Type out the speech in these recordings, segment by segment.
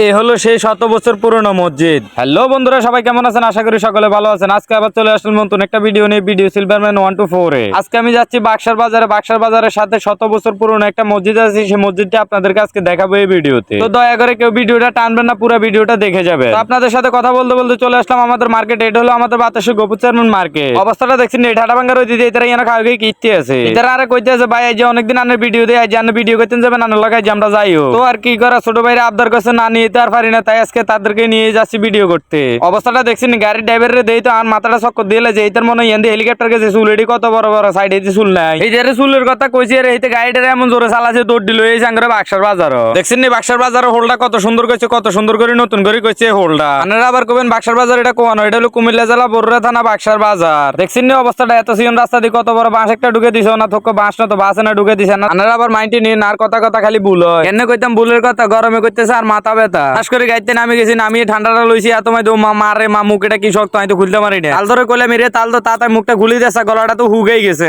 এ হলো সেই 100 বছর পুরনো মসজিদ। হ্যালো বন্ধুরা, সবাই কেমন আছেন? আশা করি সকলে ভালো আছেন। আজকে আবার চলে আসলাম নতুন একটা ভিডিও নিয়ে, ভিডিও সিলভারম্যান 124 এ। আজকে আমি যাচ্ছি বাক্সার বাজারে। বাক্সার বাজারের সাথে 100 বছর পুরনো একটা মসজিদ আছে, সেই মসজিদটা আপনাদেরকে আজকে দেখাবো এই ভিডিওতে। তো দয়া করে কেউ ভিডিওটা টানবেন না, পুরো ভিডিওটা দেখে যাবেন। তো আপনাদের সাথে কথা বলতে বলতে চলে আসলাম আমাদের মার্কেট। এটা হলো আমাদের বাতাসে গোপুর চেয়ারম্যান মার্কেট। অবস্থাটা দেখছেন, এই ঢাটা ভাঙ্গার ওই দিদি এটারা এখানে খাওয়া গিয়ে কিনতে আছে। এটারা আরে কইতে আছে ভাই, এই যে অনেকদিন আনের ভিডিও দেয়, এই যে আনের ভিডিও করতেন যাবেন, আনের লাগাই যে আমরা যাইও। তো আর কি করা, ছোট ভাইরা আবদার করছে, না নিয়ে আর পারি না, তাই আজকে তাদেরকে নিয়ে যাচ্ছি ভিডিও করতে। অবস্থাটা দেখছেন, গাড়ির ড্রাইভারের দেই তো আর মাথাটা চক্কর দিলে যে এইটার মনে হয় হেলিকপ্টার গেছে, চুল এটি কত বড় বড়, সাইডে যে চুল নাই। এই যে চুলের কথা কইছি, আর এইতে গাড়িটা এমন জোরে চালাছে, দৌড় দিল এই সাঙ্গরে বাক্সার বাজার। দেখছেন নি বাক্সার বাজার হোলটা কত সুন্দর কইছে, কত সুন্দর করে নতুন করে কইছে হোলটা। আপনারা আবার কবেন বাক্সার বাজার এটা কোয়ানো, এটা হলো কুমিল্লা জেলা বরুড়া থানা বাক্সার বাজার। দেখছেন নি অবস্থাটা, এত সিজন রাস্তা দিয়ে কত বড় বাঁশ একটা ঢুকে দিছে না, থক্ক বাঁশ না তো বাসে না ঢুকে দিছে না। আপনারা আবার মাইন্ডে নিন, আর কথা কথা খালি ভুল হয়। এনে কইতাম ভুলের কথা, গরমে কইতেছে আর মাথা ব্যথা। খাস করে গাইতে নামে গেছি, নামিয়ে ঠান্ডাটা লইছি, এত মাই মারে মা মুখ এটা কি শক্ত, আমি তো খুলতে পারি না। তাল ধরে কইলে মেরে তাল তো তাতায় মুখটা খুলি দিয়েছে, গলাটা তো হুগেই গেছে।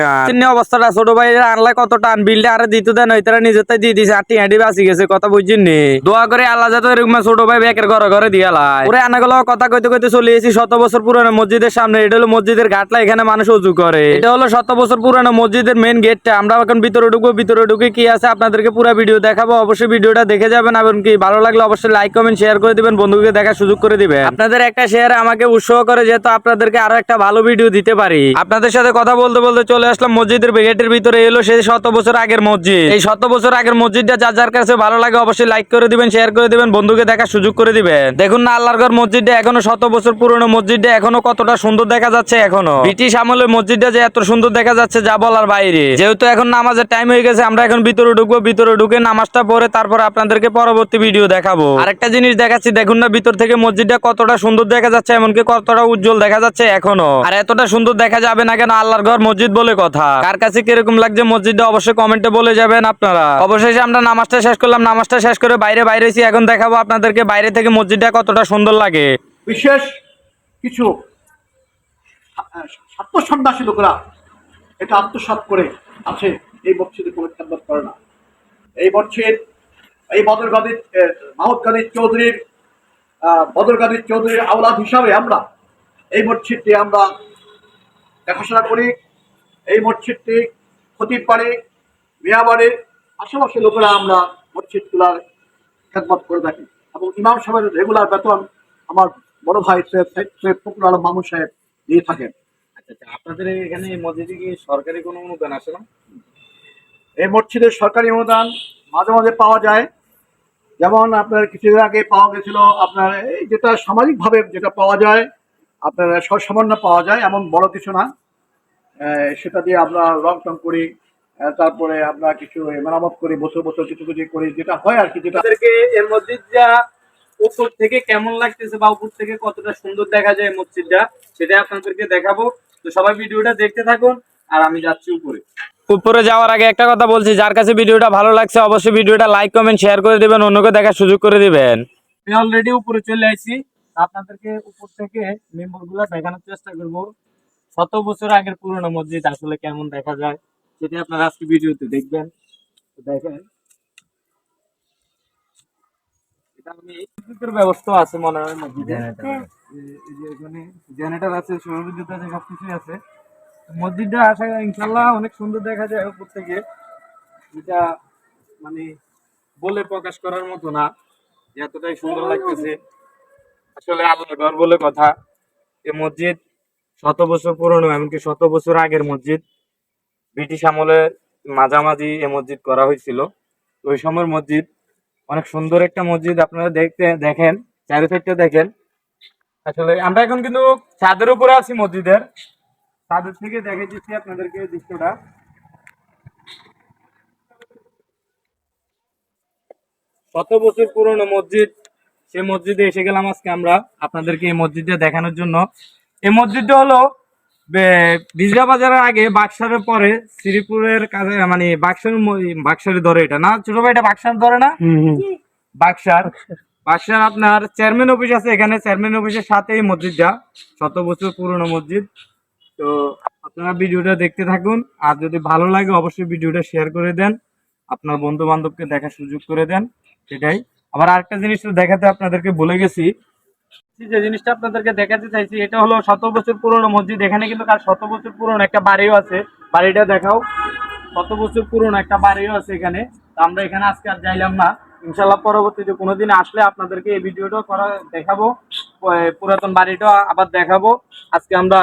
অবস্থাটা ছোট ভাই আনলাই কত টান, বিলটা আরে দিতে দেন, ওই তারা নিজের দিয়ে দিছে, আটি হাঁটি বাঁচি গেছে। কথা বুঝছেন নি? দোয়া করে আল্লাহ যাতে এরকম ছোট ভাই বেকের ঘরে ঘরে দিয়ে লাই। ওরে আনা গেল কথা কইতে কইতে চলে এসেছি 100 বছর পুরানো মসজিদের সামনে। এটা হলো মসজিদের ঘাটলা, এখানে মানুষ উজু করে। এটা হলো 100 বছর পুরানো মসজিদের মেইন গেটটা। আমরা এখন ভিতরে ঢুকবো, ভিতরে ঢুকে কি আছে আপনাদেরকে পুরো ভিডিও দেখাবো। অবশ্যই ভিডিওটা দেখে যাবেন, এবং কি ভালো লাগলে অবশ্যই লাইক কমেন্ট শেয়ার করে দিবেন, বন্ধুকে দেখার সুযোগ করে দিবেন। আপনাদের একটা শেয়ার আমাকে উৎসাহ করে, যেহেতু আপনাদেরকে আরো একটা ভালো ভিডিও দিতে পারি। আপনাদের সাথে কথা বলতে বলতে চলে আসলাম মসজিদের গেটের ভিতরে। এলো সেই 100 বছর আগের মসজিদ। এই 100 বছর আগের মসজিদটা যার যার কাছে ভালো লাগে অবশ্যই লাইক করে দিবেন, শেয়ার করে দিবেন, বন্ধুকে দেখার সুযোগ করে দিবেন। দেখুন না আল্লাহর ঘর মসজিদটা এখনো 100 বছর পুরনো মসজিদটা এখনো কতটা সুন্দর দেখা যাচ্ছে। এখনো ব্রিটিশ আমলের মসজিদটা যে এত সুন্দর দেখা যাচ্ছে যা বলার বাইরে। যেহেতু এখন নামাজের টাইম হয়ে গেছে, আমরা এখন ভিতরে ঢুকবো। ভিতরে ঢুকে নামাজটা পড়ে তারপর আপনাদেরকে পরবর্তী ভিডিও দেখাবো। আরেকটা জিনিস দেখাচ্ছি, দেখুন না ভিতর থেকে মসজিদটা কতটা সুন্দর দেখা যাচ্ছে, এমনকি কতটা উজ্জ্বল দেখা যাচ্ছে এখনো। আর এতটা সুন্দর দেখা যাবে না কেন, আল্লাহর ঘর মসজিদ বলে কথা। কার কাছে কিরকম লাগছে মসজিদটা অবশ্যই কমেন্টে বলে যাবেন আপনারা। অবশেষে আমরা নামাজটা শেষ করলাম, নামাজটা শেষ করে বাইরেছি। এখন দেখাবো আপনাদেরকে বাইরে থেকে মসজিদটা কতটা সুন্দর লাগে। বিশেষ কিছু স্বার্থ সন্ন্যাসী লোকেরা এটা আত্মসাৎ করে আছে, এই মসজিদে কোনো খেদমত করে না। এই মসজিদ এই বদর গাজী চৌধুরীর আওলাদ হিসাবে আমরা এই মসজিদটি আমরা দেখাশোনা করি। এই মসজিদটি খতিব বাড়ি, মিয়া বাড়ির আশেপাশে লোকেরা আমরা মসজিদগুলার খেদমত করে থাকি, এবং ইমাম সাহেবের রেগুলার বেতন আমার বড় ভাই সৈয়দ ফখরুল আলম মামুন সাহেব দিয়ে থাকেন। আচ্ছা, আপনাদের এখানে মসজিদে কি সরকারি কোনো অনুদান আসে না? এই মসজিদের সরকারি অনুদান মাঝে মাঝে পাওয়া যায়। যেমন আপনার কিছুদিন আগে পাওয়া গেছিল, আপনার এই যেটা সামাজিকভাবে যেটা পাওয়া যায়, আপনার সামান্য পাওয়া যায়, এমন বড় কিছু না। সেটা দিয়ে আমরা রং টং করি, তারপরে আমরা কিছু মেরামত করি, বছর বছর কিছু কিছু করি, যেটা হয় আর কি। যেটা এই মসজিদটা উপর থেকে কেমন লাগতেছে বা উপর থেকে কতটা সুন্দর দেখা যায় মসজিদটা, সেটা আপনাদেরকে দেখাবো। তো সবাই ভিডিওটা দেখতে থাকুন, আর আমি যাচ্ছি উপরে। উপরে যাওয়ার আগে একটা কথা বলছি, যার কাছে ভিডিওটা ভালো লাগছে অবশ্যই ভিডিওটা লাইক কমেন্ট শেয়ার করে দিবেন, অন্যকে দেখার সুযোগ করে দিবেন। আমি অলরেডি উপরে চলে আসছি, আপনাদেরকে উপর থেকে মেম্বরগুলো দেখানোর চেষ্টা করব। 100 বছর আগের পুরনো মসজিদ আসলে কেমন দেখা যায় সেটা আপনারা আজকে ভিডিওতে দেখবেন। দেখেন, এটা আমি বিদ্যুতের ব্যবস্থা আছে মনে হয় মসজিদে। এই যে এখানে জেনারেটর আছে, সৌর বিদ্যুৎ আছে, সবকিছুই আছে। মসজিদটা আসা ইনশাল্লাহ অনেক সুন্দর দেখা যায় উপর থেকে, যেটা মানে বলে প্রকাশ করার মতো না, এতটাই সুন্দর লাগতেছে। আসলে আল্লাহর ঘর বলে কথা। এই মসজিদ 100 বছর পুরনো, এমনকি 100 বছর আগের মসজিদ। ব্রিটিশ আমলের মাঝামাঝি এই মসজিদ করা হয়েছিল। ওই সময়ের মসজিদ অনেক সুন্দর একটা মসজিদ। আপনারা দেখেন চারি সাইডটা দেখেন। আসলে আমরা এখন কিন্তু ছাদের উপরে আছি মসজিদের, ছাদের থেকে দেখে দিচ্ছি আপনাদেরকে দৃশ্যটা। 100 বছর পুরনো মসজিদ, সেই মসজিদে এসে গেলাম আজকে আমরা আপনাদেরকে এই মসজিদটা দেখানোর জন্য। এই মসজিদটা হলো বিজরা বাজারের আগে বাক্সারের পরে শ্রীপুরের কাছে, মানে বাক্সারের ধরে এটা না ছোট ভাই, এটা বাক্সার ধরে না? বাক্সার বাক্সার আপনার চেয়ারম্যান অফিস আছে এখানে, চেয়ারম্যান অফিসের সাথে এই মসজিদটা 100 বছর পুরনো মসজিদ। তো আপনারা ভিডিওটা দেখতে থাকুন, আর যদি ভালো লাগে অবশ্যই ভিডিওটা শেয়ার করে দেন, আপনার বন্ধু বান্ধবকে দেখার সুযোগ করে দেন। সেটাই আবার আরেকটা জিনিস তো দেখাতে আপনাদেরকে ভুলে গেছি, যে জিনিসটা আপনাদেরকে দেখাতে চাইছি এটা হলো 100 বছর পুরনো মসজিদ। এখানে কিন্তু কার 100 বছর পুরনো একটা বাড়িও আছে। বাড়িটা দেখাও, 100 বছর পুরনো একটা বাড়িও আছে এখানে। তো আমরা এখানে আজকে আর যাইলাম না, ইনশাল্লাহ পরবর্তীতে কোনোদিন আসলে আপনাদেরকে এই ভিডিওটা করা দেখাবো, পুরাতন বাড়িটা আবার দেখাবো। আজকে আমরা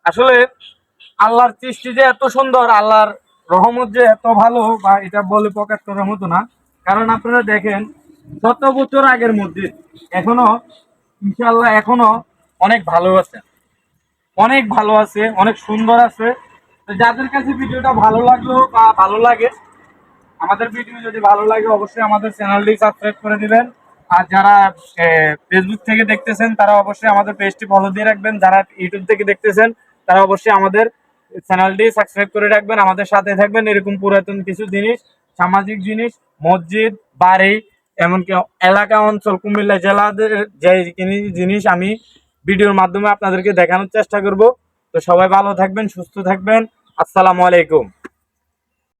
আসলে আল্লাহর সৃষ্টি যে এত সুন্দর, আল্লাহর রহমত যে এত ভালো, বা এটা বলে প্রকাশ করার মতো না। কারণ আপনারা দেখেন 100 বছর আগের মসজিদ এখনো ইনশাআল্লাহ এখনো অনেক ভালো আছে, অনেক ভালো আছে, অনেক সুন্দর আছে। তো যাদের কাছে ভিডিওটা ভালো লাগলো বা ভালো লাগে, আমাদের ভিডিও যদি ভালো লাগে অবশ্যই আমাদের চ্যানেলটি সাবস্ক্রাইব করে দিবেন। আর যারা ফেসবুক থেকে দেখতেছেন তারা অবশ্যই আমাদের পেজটি ফলো দিয়ে রাখবেন। যারা ইউটিউব থেকে দেখতেছেন তারা অবশ্যই আমাদের চ্যানেলটি সাবস্ক্রাইব করে রাখবেন, আমাদের সাথে থাকবেন। এরকম পুরাতন কিছু জিনিস, সামাজিক জিনিস, মসজিদ, বাড়ি, এমনকি এলাকা অঞ্চল, কুমিল্লা জেলাদের যে জিনিস আমি ভিডিওর মাধ্যমে আপনাদেরকে দেখানোর চেষ্টা করব। তো সবাই ভালো থাকবেন, সুস্থ থাকবেন। আসসালামু আলাইকুম।